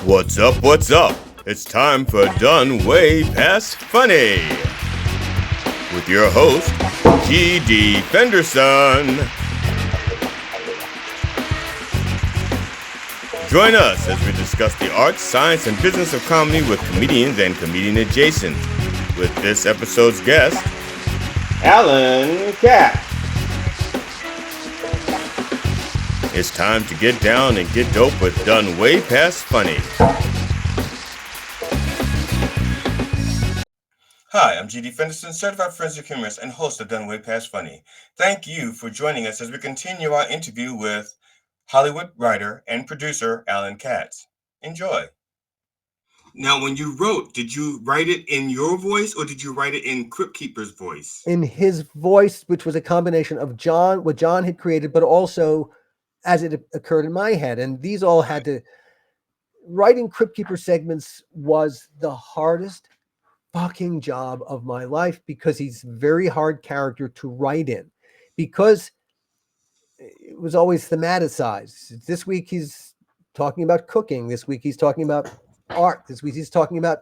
What's up? What's up? It's time for Done Way Past Funny with your host, G.D. Fenderson. Join us as we discuss the art, science, and business of comedy with comedians and comedian adjacent. With this episode's guest, Alan Katz. It's time to get down and get dope with Done Way Past Funny. Hi, I'm G.D. Fenderson, certified forensic humorist and host of Done Way Past Funny. Thank you for joining us as we continue our interview with Hollywood writer and producer Alan Katz. Enjoy. Now, when you wrote, did you write it in your voice or did you write it in Crypt Keeper's voice? In his voice, which was a combination of what John had created, but also as it occurred in my head. And these all had to, writing Crypt Keeper segments was the hardest fucking job of my life because he's a very hard character to write in because it was always thematicized. This week he's talking about cooking. This week he's talking about art. This week he's talking about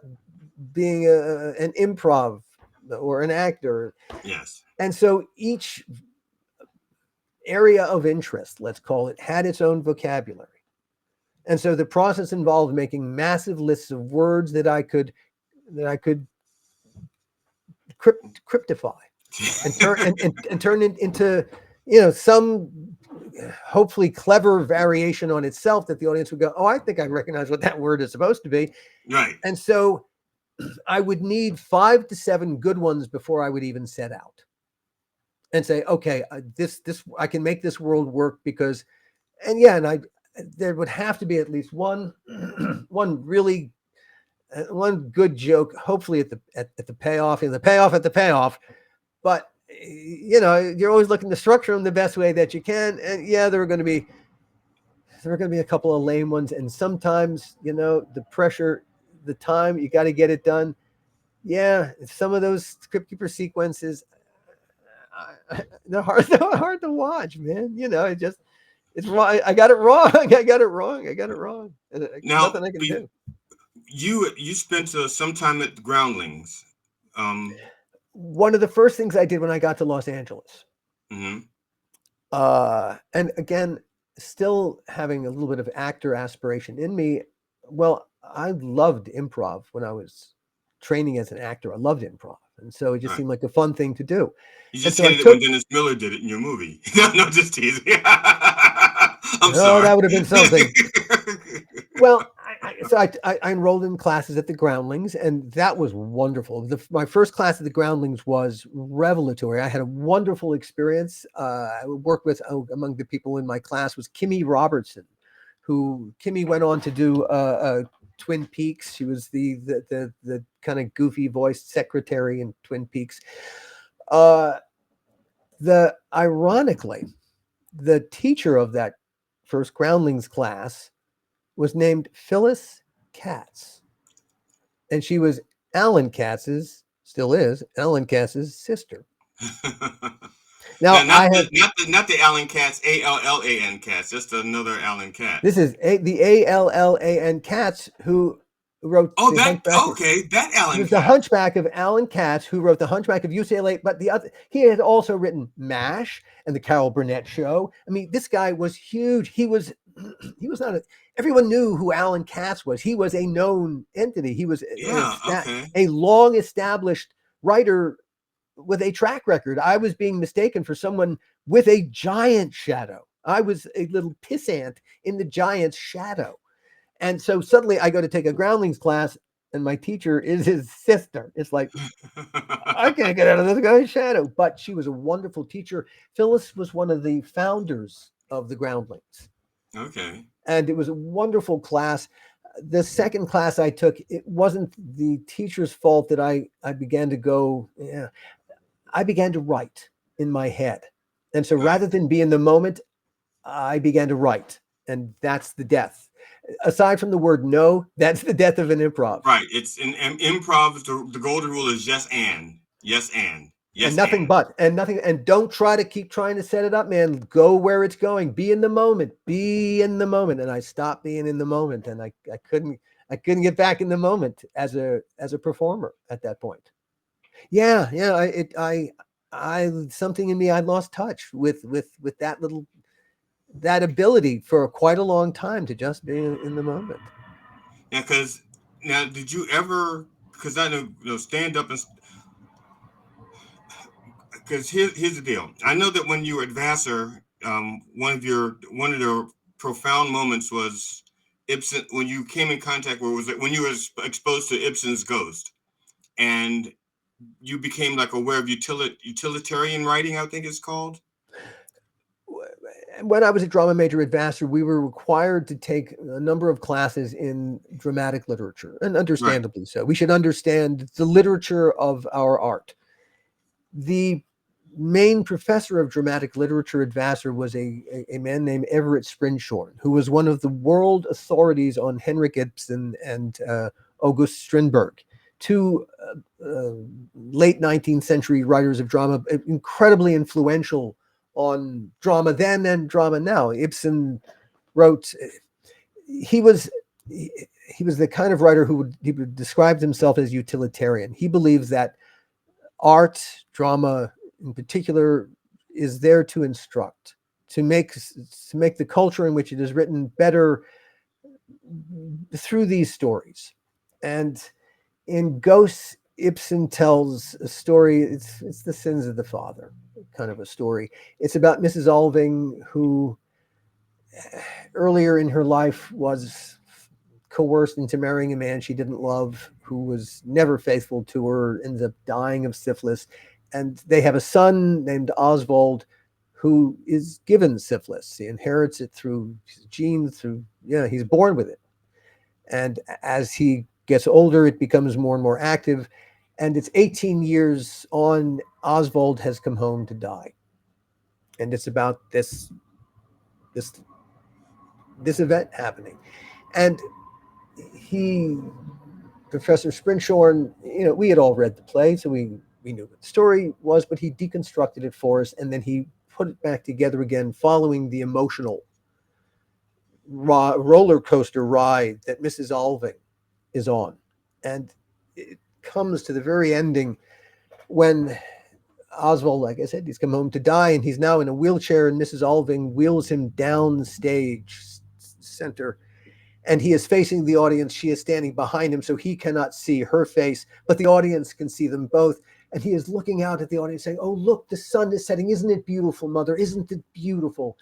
being an improv or an actor. Yes. And so each area of interest, let's call it, had its own vocabulary. And so the process involved making massive lists of words that I could cryptify and turn it into, some hopefully clever variation on itself that the audience would go, oh, I think I recognize what that word is supposed to be. Right. And so I would need 5 to 7 good ones before I would even set out and say, okay, this I can make this world work because, there would have to be at least one good joke, hopefully at the payoff, and the payoff at the payoff. But you're always looking to structure them the best way that you can. And there are going to be a couple of lame ones, and sometimes the pressure, the time, you got to get it done. Yeah, some of those Crypt Keeper sequences, they're hard to watch, man. It's wrong. I got it wrong. Now, nothing I can do. You spent some time at the Groundlings. One of the first things I did when I got to Los Angeles, mm-hmm. And again, still having a little bit of actor aspiration in me. Well, I loved improv when I was training as an actor. I loved improv. And so it just seemed like a fun thing to do. You just hated it when Dennis Miller did it in your movie. No, just teasing. I'm sorry. That would have been something. Well, I enrolled in classes at the Groundlings, and that was wonderful. My first class at the Groundlings was revelatory. I had a wonderful experience. I worked with, among the people in my class was Kimmy Robertson, Kimmy went on to do Twin Peaks. She was the kind of goofy voiced secretary in Twin Peaks. Ironically, the teacher of that first Groundlings class was named Phyllis Katz, and she was Alan Katz's, still is Alan Katz's sister. Now, not the Alan Katz, Allan Katz, just another Alan Katz. This is the Allan Katz who wrote. Oh, that Alan. He was the Hunchback of Alan Katz, who wrote the Hunchback of UCLA. But he had also written MASH and the Carol Burnett Show. I mean, this guy was huge. He was not everyone knew who Alan Katz was. He was a known entity. He was a long established writer with a track record. I was being mistaken for someone with a giant shadow. I was a little pissant in the giant's shadow. And so suddenly I go to take a Groundlings class and my teacher is his sister. It's like, I can't get out of this guy's shadow. But she was a wonderful teacher. Phyllis was one of the founders of the Groundlings. Okay. And it was a wonderful class. The second class I took, it wasn't the teacher's fault that I began to go, I began to write in my head. And so rather than be in the moment, I began to write. And that's the death. Aside from the word no, that's the death of an improv. Right. It's in improv, the golden rule is yes and. And Yes, nothing but, and nothing, and don't try to keep trying to set it up, man. Go where it's going. Be in the moment. Be in the moment. And I stopped being in the moment, and I couldn't get back in the moment as a performer at that point. Yeah, yeah. I something in me, I lost touch with that ability for quite a long time to just be in the moment. yeah. Because now, did you ever? Because I know, stand up and because here's the deal. I know that when you were at Vassar, one of the profound moments was Ibsen when you came in contact with was it when you were exposed to Ibsen's Ghost, and you became like aware of utilitarian writing. I think it's called. When I was a drama major at Vassar, we were required to take a number of classes in dramatic literature, and Right. understandably so. We should understand the literature of our art. The main professor of dramatic literature at Vassar was a man named Everett Sprinshorn, who was one of the world authorities on Henrik Ibsen and August Strindberg, two late 19th century writers of drama, incredibly influential on drama then and drama now. Ibsen wrote, he was he was the kind of writer he would describe himself as utilitarian. He believes that art, drama in particular, is there to instruct, to make the culture in which it is written better through these stories. And in Ghosts, Ibsen tells a story. It's the sins of the father, kind of a story. It's about Mrs. Alving, who earlier in her life was coerced into marrying a man she didn't love, who was never faithful to her, ends up dying of syphilis. And they have a son named Oswald who is given syphilis. He inherits it through his genes, he's born with it. And as he gets older, it becomes more and more active. And it's 18 years on, Oswald has come home to die. And it's about this this event happening. And he Professor Sprinshorn, we had all read the play, so we knew what the story was, but he deconstructed it for us, and then he put it back together again, following the emotional roller coaster ride that Mrs. Alving is on. And it comes to the very ending when Oswald, like I said, he's come home to die, and he's now in a wheelchair, and Mrs. Alving wheels him down the stage center, and he is facing the audience. She is standing behind him, so he cannot see her face, but the audience can see them both. And he is looking out at the audience saying, "Oh, look, the sun is setting. Isn't it beautiful, mother? Isn't it beautiful?"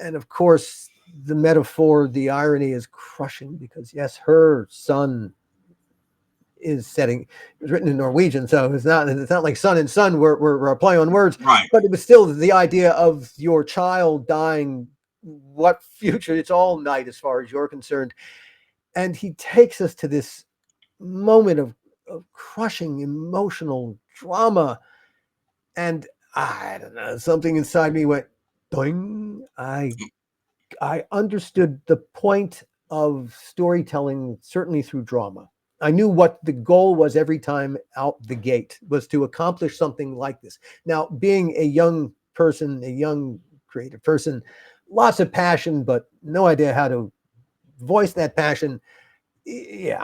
And of course, the metaphor, the irony is crushing, because yes, her son is setting. It was written in Norwegian, so it's not like sun and sun were a play on words, Right. but it was still the idea of your child dying. What future? It's all night as far as you're concerned. And he takes us to this moment of crushing emotional drama. And I don't know, something inside me went doing. I understood the point of storytelling, certainly through drama. I knew what the goal was every time out the gate, was to accomplish something like this. Now, being a young person, a young creative person, lots of passion, but no idea how to voice that passion. Yeah,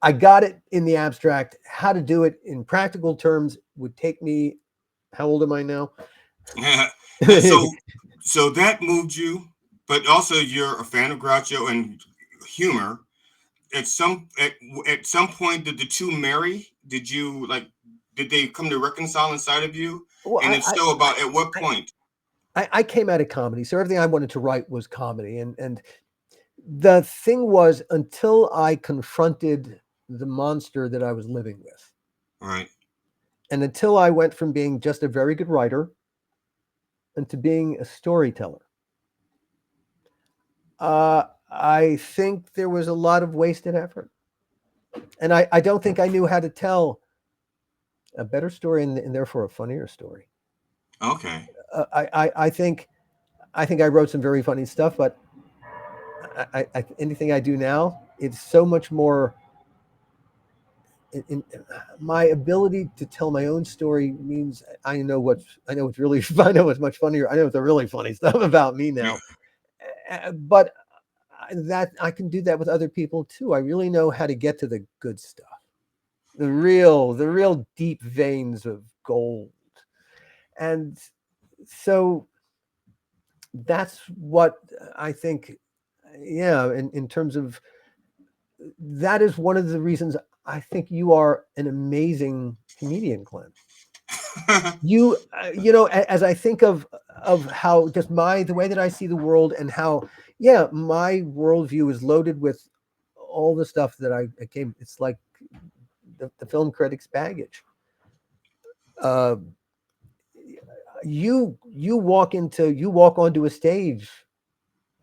I got it in the abstract. How to do it in practical terms would take me. How old am I now? And so that moved you, but also you're a fan of Groucho and humor. At some point, did the two marry? Did you like? Did they come to reconcile inside of you? well, And if so, about at what point? I came out of comedy, so everything I wanted to write was comedy, and the thing was, until I confronted the monster that I was living with, Right. and until I went from being just a very good writer into being a storyteller, I think there was a lot of wasted effort, and I don't think I knew how to tell a better story, and therefore a funnier story. Okay. I think I wrote some very funny stuff, but anything I do now, it's so much more in my ability to tell my own story means I know what's really I know what's much funnier. I know the really funny stuff about me now, but that I can do that with other people too. I really know how to get to the good stuff, the real deep veins of gold, and so that's what I think. Yeah, in terms of that is one of the reasons I think you are an amazing comedian, Glenn. As I think of how just the way that I see the world and how, yeah, my worldview is loaded with all the stuff that I came. It's like the film critic's baggage. Uh, you walk onto a stage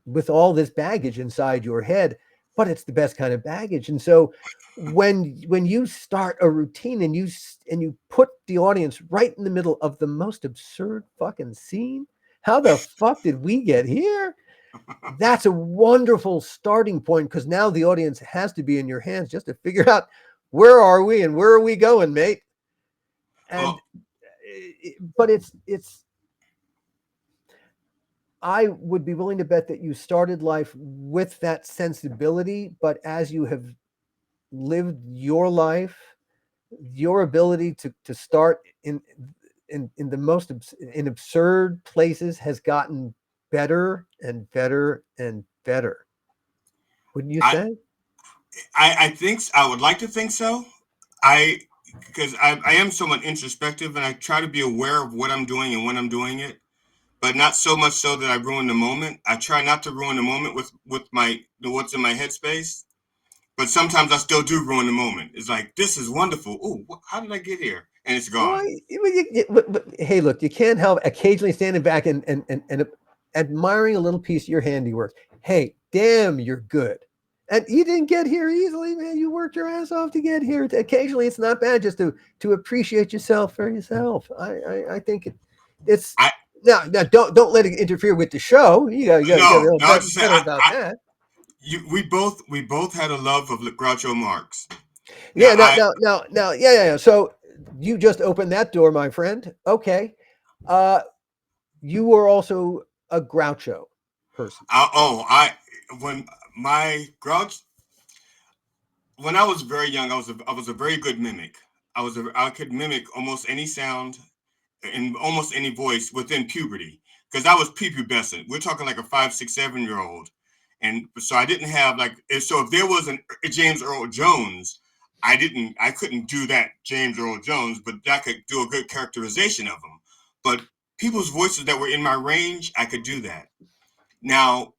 with all this baggage inside your head, but it's the best kind of baggage. And so when you start a routine and you put the audience right in the middle of the most absurd fucking scene, how the fuck did we get here? That's a wonderful starting point, because now the audience has to be in your hands just to figure out where are we and where are we going, mate. And Well, but it's I would be willing to bet that you started life with that sensibility, but as you have lived your life, your ability to start in the most in absurd places has gotten better and better and better. Wouldn't you I, say? I think I would like to think so. I because I am somewhat introspective and I try to be aware of what I'm doing and when I'm doing it, but not so much so that I ruin the moment. I try not to ruin the moment with my what's in my headspace, but sometimes I still do ruin the moment. It's like this is wonderful. Oh, how did I get here? And it's Well, gone. but, hey, look, you can't help occasionally standing back and admiring a little piece of your handiwork. Hey, damn, you're good. And you didn't get here easily, man. You worked your ass off to get here. Occasionally, it's not bad just to appreciate yourself for yourself. I think it's I now don't let it interfere with the show. You got to no, feel no. I just say better about that. we both had a love of Groucho Marx. Now Yeah, yeah. So you just opened that door, my friend. Okay. Uh, you were also a Groucho person. I when my Grouch when I was very young, I was a very good mimic. I could mimic almost any sound in almost any voice within puberty because I was prepubescent. We're talking like a 5, 6, 7 year old, and so I didn't have like so if there was a James Earl Jones, I couldn't do that James Earl Jones, but I could do a good characterization of him. But people's voices that were in my range, I could do that. Now,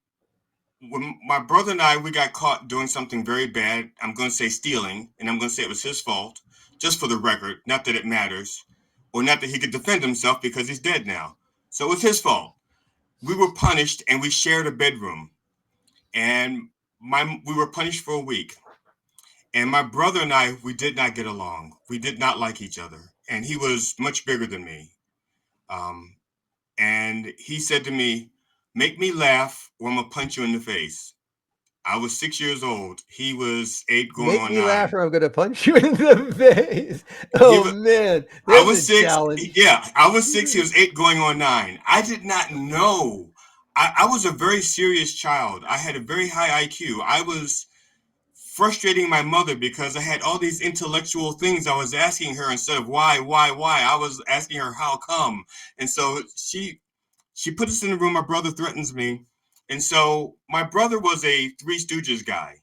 when my brother and I we got caught doing something very bad, I'm going to say stealing, and I'm going to say it was his fault, just for the record. Not that it matters, or not that he could defend himself because he's dead now. So it was his fault. We were punished, and we shared a bedroom, and we were punished for a week. And my brother and I we did not get along. We did not like each other, and he was much bigger than me. Um, and he said to me, "Make me laugh, or I'm gonna punch you in the face." I was 6 years old. He was eight, going Make on me laugh, nine. or I'm going to punch you in the face. He Oh was. man, I there's a was six. challenge. Yeah, I was six. He was eight, going on nine. I did not know. I was a very serious child. I had a very high IQ. I was frustrating my mother because I had all these intellectual things I was asking her instead of why. I was asking her how come, and so she put us in the room. My brother threatens me, and so my brother was a Three Stooges guy.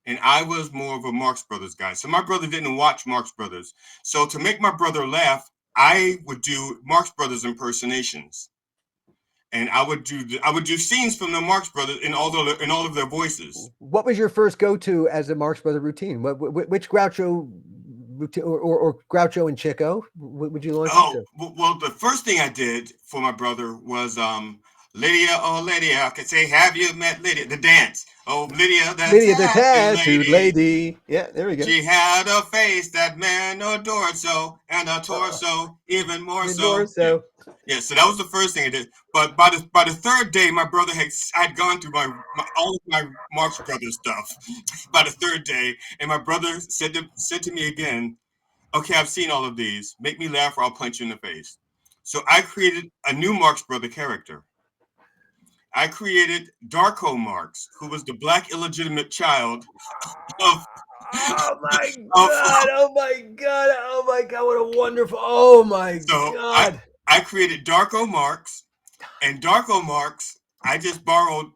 And I was more of a Marx Brothers guy. So my brother didn't watch Marx Brothers. So to make my brother laugh, I would do Marx Brothers impersonations, and I would do scenes from the Marx Brothers in all of their voices. What was your first go-to as a Marx Brother routine? Which Groucho routine, or Groucho and Chico would you launch Oh into? well, the first thing I did for my brother was Lydia, oh Lydia, I could say, have you met Lydia? The dance. Oh, Lydia, the Lydia the tattoo tattooed lady. lady. Yeah, there we go. She had a face that man adored so, and a torso even more Even more so. Yeah. so. Yeah, so that was the first thing I did. But by the third day, my brother I'd gone through all of my Marx Brothers stuff by the third day, and my brother said to me again, "Okay, I've seen all of these. Make me laugh, or I'll punch you in the face." So I created a new Marx Brother character. I created Darko Marx, who was the black illegitimate child of Oh my of. god! Oh my god! Oh my god! What a wonderful! Oh my So I god! I created Darko Marx, and Darko Marx. I just borrowed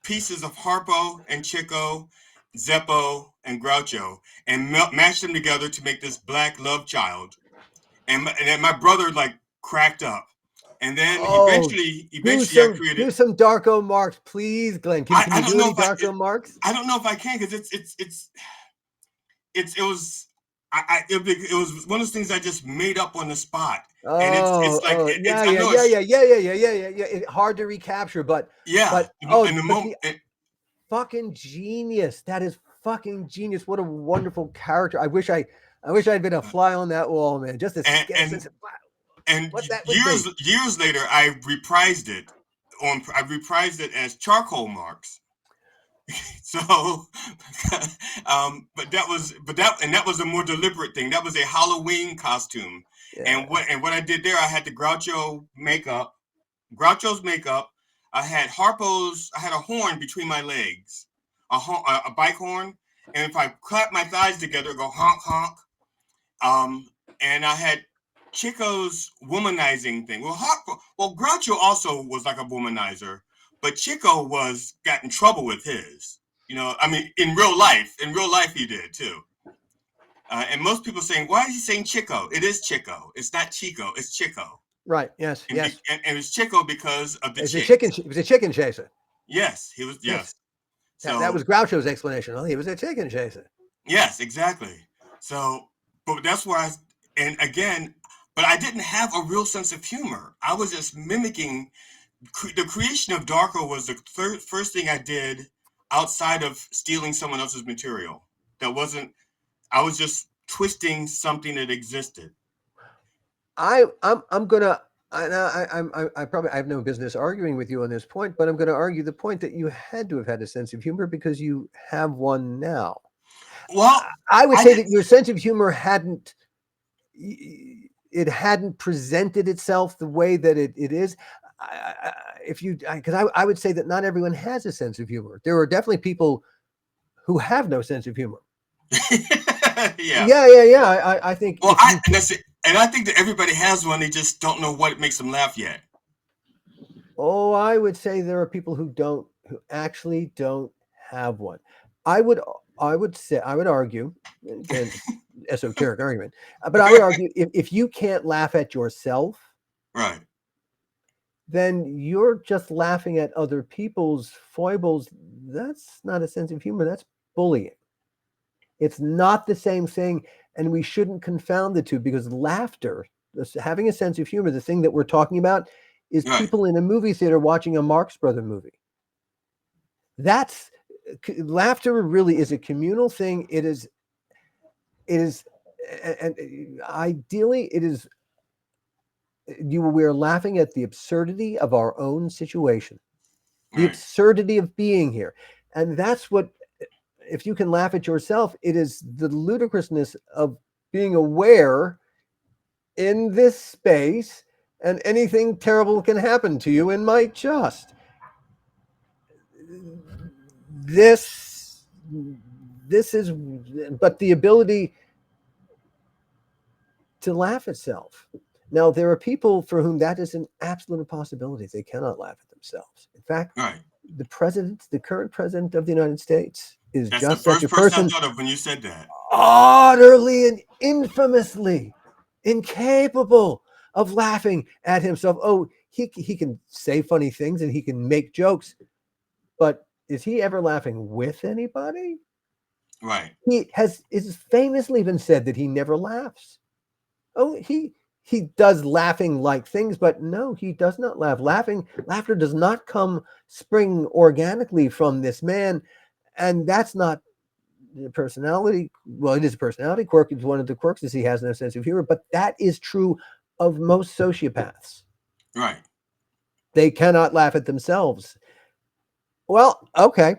pieces of Harpo and Chico, Zeppo and Groucho, and mashed them together to make this black love child. And then my brother like cracked up, and then Oh, eventually I created. do some Darko Marx, please, Glenn. Can I you don't do know any if I Darko Marx? I don't know if I can because it was. It was one of those things I just made up on the spot, and it's like it's Yeah, I yeah, know yeah, it's yeah, yeah, yeah, yeah, yeah, yeah, yeah. Hard to recapture, yeah in the but moment. the fucking genius. That is fucking genius. What a wonderful character. I wish I'd been a fly on that wall, man, just to and, get a and sense of and what that would be. years later I reprised it as charcoal marks. So that was a more deliberate thing. That was a Halloween costume. Yeah. And what I did there, I had the Groucho's makeup. I had a horn between my legs, a bike horn, and if I clap my thighs together, it go honk honk. And I had Chico's womanizing thing. Well, Groucho also was like a womanizer, but Chico got in trouble with his. I mean, in real life, he did too. And most people saying, "Why is he saying Chico?" It is Chico. It's not Chico. It's Chico. Right. Yes. Yes. And it's Chico because of the It was a chick. chicken. It was a chicken chaser. Yes, he was. Yes. Yes. That So was Groucho's explanation. Well, he was a chicken chaser. yes, exactly. So, but that's why, and again, but I didn't have a real sense of humor. I was just mimicking. The creation of Darko was the first thing I did outside of stealing someone else's material. That wasn't. I was just twisting something that existed. I'm gonna. I probably I have no business arguing with you on this point, but I'm going to argue the point that you had to have had a sense of humor because you have one now. Well, I would I say did. that your sense of humor hadn't presented itself the way that it is. If you, because I would say that not everyone has a sense of humor. There are definitely people who have no sense of humor. Yeah. Yeah. I think Well, if you, and that's it. And I think that everybody has one. They just don't know what makes them laugh yet. oh, I would say there are people who actually don't have one. I would argue, again, esoteric argument, but I would argue if you can't laugh at yourself, Right. then you're just laughing at other people's foibles. That's not a sense of humor. That's bullying. It's not the same thing, and we shouldn't confound the two because laughter, having a sense of humor, the thing that we're talking about is Right. people in a movie theater watching a Marx Brother movie. That's laughter really is a communal thing. It is, and ideally it is, we are laughing at the absurdity of our own situation, the Right. absurdity of being here. And that's what, if you can laugh at yourself, it is the ludicrousness of being aware in this space and anything terrible can happen to you and might just. This is, but the ability to laugh itself. Now, there are people for whom that is an absolute impossibility. They cannot laugh at themselves. In fact, Right. the current president of the United States is That's the just such first a person I person, thought of when you said that. utterly and infamously incapable of laughing at himself. Oh, he can say funny things and he can make jokes, but is he ever laughing with anybody? Right. It's famously been said that he never laughs. Oh, he does laughing like things, but no, he does not laugh. Laughter does not spring organically from this man, and that's not the personality. Well, it is a personality quirk. It's one of the quirks is he has no sense of humor, but that is true of most sociopaths. Right. They cannot laugh at themselves. Well, okay.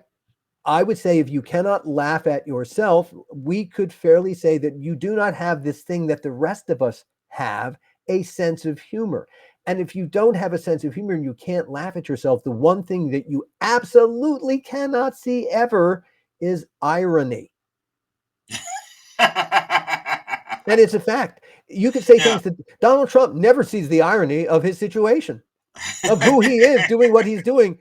I would say if you cannot laugh at yourself, we could fairly say that you do not have this thing that the rest of us have, a sense of humor. And if you don't have a sense of humor and you can't laugh at yourself, the one thing that you absolutely cannot see ever is irony. And it's a fact. You could say Yeah. things that Donald Trump never sees the irony of his situation, of who he is doing what he's doing.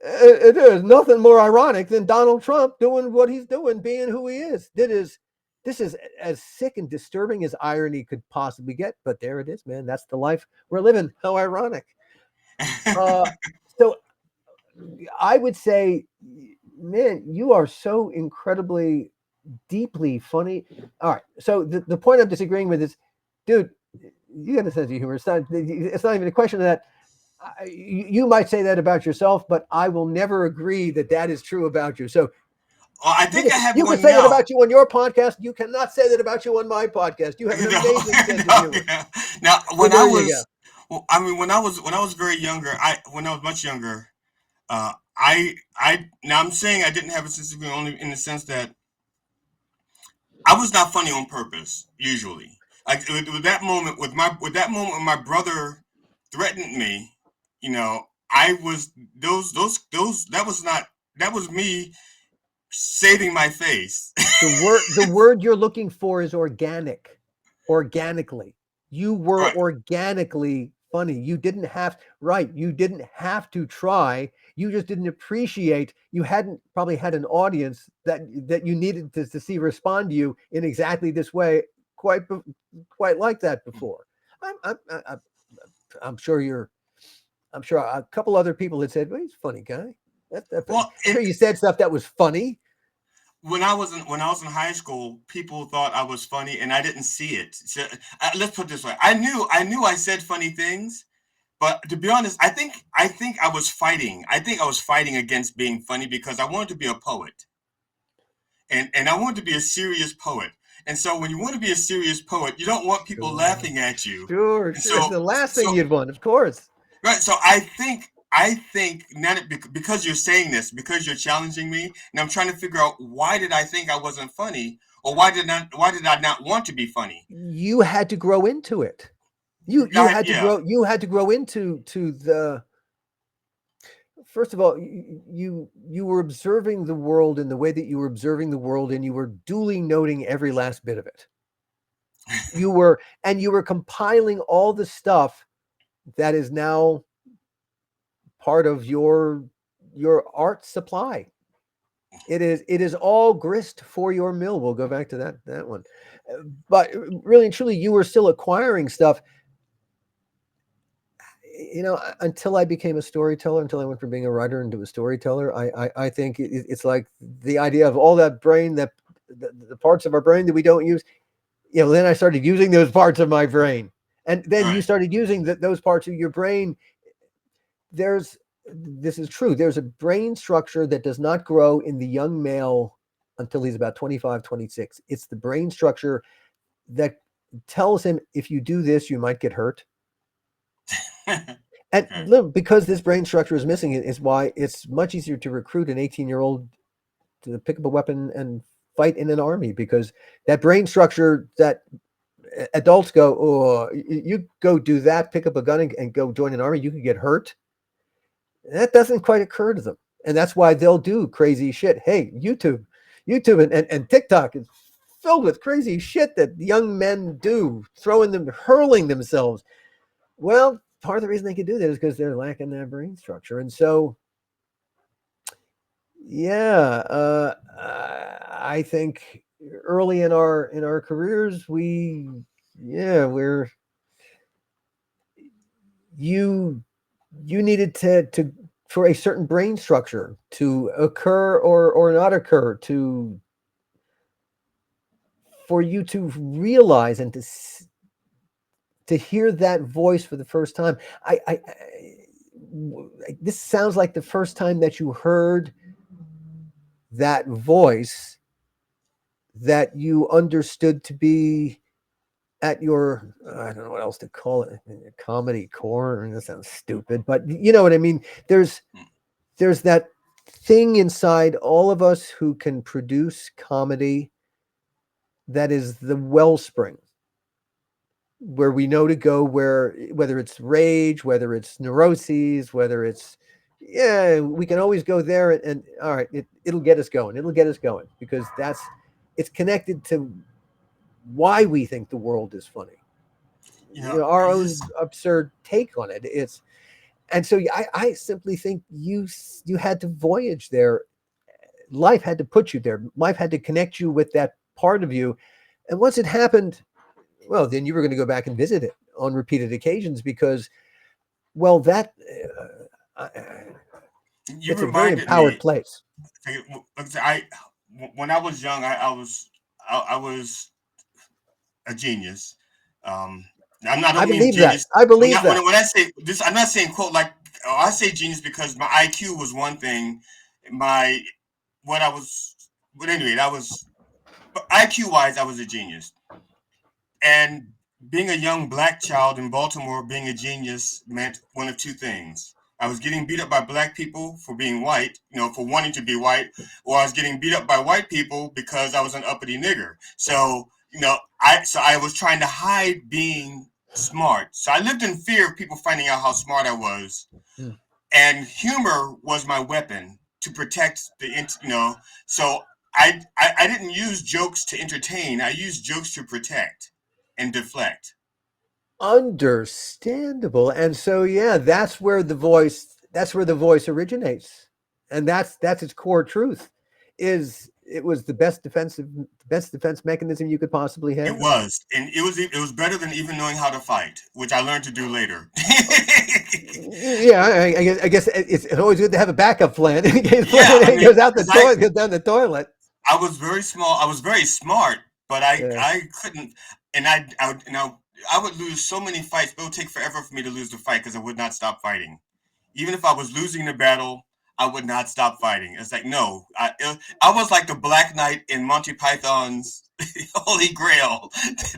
It is nothing more ironic than Donald Trump doing what he's doing, being who he is. This is as sick and disturbing as irony could possibly get. But there it is, man. That's the life we're living. How ironic. So I would say, man, you are so incredibly deeply funny. All right. So the point I'm disagreeing with is, dude, you got a sense of humor. It's not even a question of that. You might say that about yourself, but I will never agree that that is true about you. So I think I have you can one say that now. about you on your podcast. You cannot say that about you on my podcast. You have an amazing sense of humor. Yeah. Now, So when there I you was, go. well, I mean, when I was very younger, when I was much younger, now I'm saying I didn't have a sense of humor only in the sense that I was not funny on purpose. Usually, like with that moment with that moment when my brother threatened me, you know, I was those that was not that was me saving my face. The word you're looking for is organic. Organically. You were Right. organically funny. You didn't have right. You didn't have to try. You just didn't appreciate. You hadn't probably had an audience that you needed to see respond to you in exactly this way quite like that before. I'm I'm I'm, I'm sure you're. I'm sure a couple other people had said, "Well, he's a funny guy." Well, I'm sure you said stuff that was funny. when I was in high school, people thought I was funny, and I didn't see it. So, let's put it this way: I knew I said funny things, but to be honest, I think I was fighting. I think I was fighting against being funny because I wanted to be a poet, and I wanted to be a serious poet. And so, when you want to be a serious poet, you don't want people Sure, laughing at you. sure, And sure. It's so, the last thing so you'd want, of course. right. So I think now that because you're saying this, because you're challenging me, and I'm trying to figure out why did I think I wasn't funny, or why did I not want to be funny? You had to grow into it. You had to Yeah. grow. You had to grow into the. First of all, you were observing the world in the way that you were observing the world, and you were duly noting every last bit of it. You were compiling all the stuff that is now part of your art supply. It is all grist for your mill. We'll go back to that one. But really and truly, you were still acquiring stuff. Until I became a storyteller, until I went from being a writer into a storyteller, I think it's like the idea of all that brain, that the parts of our brain that we don't use. Then I started using those parts of my brain, and then you Right. started using those parts of your brain. This is true. There's a brain structure that does not grow in the young male until he's about 25, 26. It's the brain structure that tells him if you do this, you might get hurt. And Okay. look, because this brain structure is missing, it is why it's much easier to recruit an 18-year-old to pick up a weapon and fight in an army, because that brain structure that adults go, oh, you go do that, pick up a gun and go join an army, you could get hurt. That doesn't quite occur to them. And that's why they'll do crazy shit. Hey, YouTube and TikTok is filled with crazy shit that young men do, hurling themselves. Well, part of the reason they can do that is because they're lacking that brain structure. And so, yeah, I think early in our careers, we're you you needed to for a certain brain structure to occur or not occur, for you to realize and to hear that voice for the first time. This sounds like the first time that you heard that voice that you understood to be at your, I don't know what else to call it, comedy core. I mean, that sounds stupid, but you know what I mean. There's that thing inside all of us who can produce comedy that is the wellspring where we know to go, where whether it's rage, whether it's neuroses, whether it's, yeah, we can always go there, and all right, it'll get us going. It'll get us going because it's connected to why we think the world is funny. You You know, know, our you own just absurd take on it. And so I simply think you had to voyage there. Life had to put you there. Life had to connect you with that part of you. And once it happened, well, then you were going to go back and visit it on repeated occasions because, well, you it's a very reminded empowered me. place. I when I was young, I was a genius. Um, I I don't mean believe that. genius. I believe that. When I say this, I'm not saying quote like I say genius because my IQ was one thing. My what I was, but anyway, that was but IQ wise, I was a genius. And being a young black child in Baltimore, being a genius meant one of two things. I was getting beat up by black people for being white, for wanting to be white, or I was getting beat up by white people because I was an uppity nigger. So, I was trying to hide being smart. So I lived in fear of people finding out how smart I was. Mm. And humor was my weapon to protect so I didn't use jokes to entertain. I used jokes to protect and deflect. Understandable. And so, yeah, that's where the voice originates. And that's its core truth is it was the best defense mechanism you could possibly It have. was, and it was better than even knowing how to fight, which I learned to do later. Yeah, I guess it's always good to have a backup plan in case Yeah, I it mean, goes out the because I toilet, goes down the toilet. I was very small. I was very smart, but I Yeah. I couldn't, and I would lose so many fights. But it would take forever for me to lose the fight because I would not stop fighting. Even if I was losing the battle, I would not stop fighting. It's like no, I was like the Black Knight in Monty Python's Holy Grail.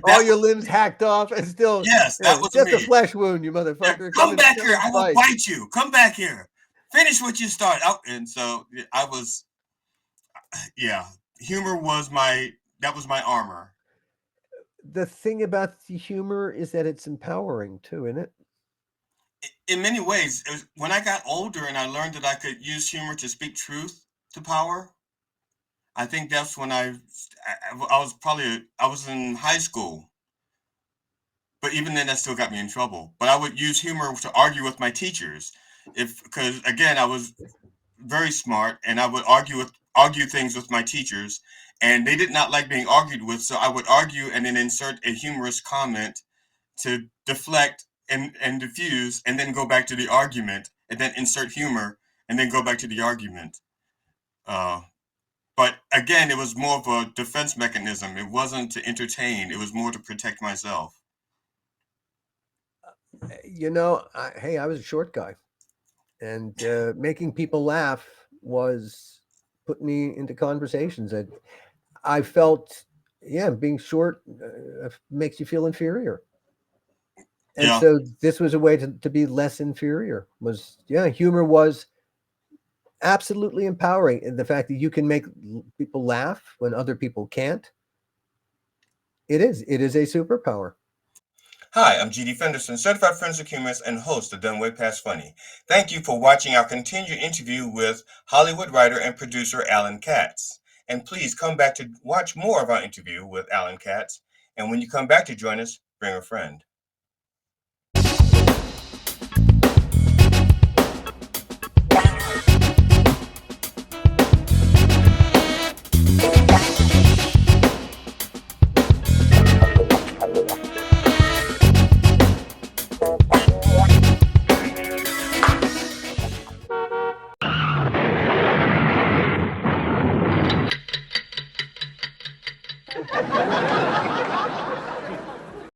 All That your limbs hacked off and still, yes, yeah, that was just a me. flesh wound, you Yeah, motherfucker. come back Come here. and I will fight. bite you. Come back here. Finish what you start. And so yeah, I was, yeah, humor was that was my armor. The thing about the humor is that it's empowering too, isn't it? In many ways, when I got older and I learned that I could use humor to speak truth to power, I think that's when I was I was in high school, but even then that still got me in trouble. But I would use humor to argue with my teachers, if because again I was very smart, and I would argue things with my teachers, and they did not like being argued with. So I would argue and then insert a humorous comment to deflect and diffuse, and then go back to the argument, and then insert humor, and then go back to the argument. Uh, but again, it was more of a defense mechanism. It wasn't to entertain. It was more to protect myself. Hey, I was a short guy, and making people laugh was putting me into conversations. I felt, yeah, being short makes you feel inferior. And Yeah, so this was a way to be less inferior. Was, yeah, humor was absolutely empowering. And the fact that you can make people laugh when other people can't, it is a superpower. Hi, I'm GD Fenderson, certified forensic humorist and host of Done Way Past Funny. Thank you for watching our continued interview with Hollywood writer and producer Alan Katz. And please come back to watch more of our interview with Alan Katz. And when you come back to join us, bring a friend.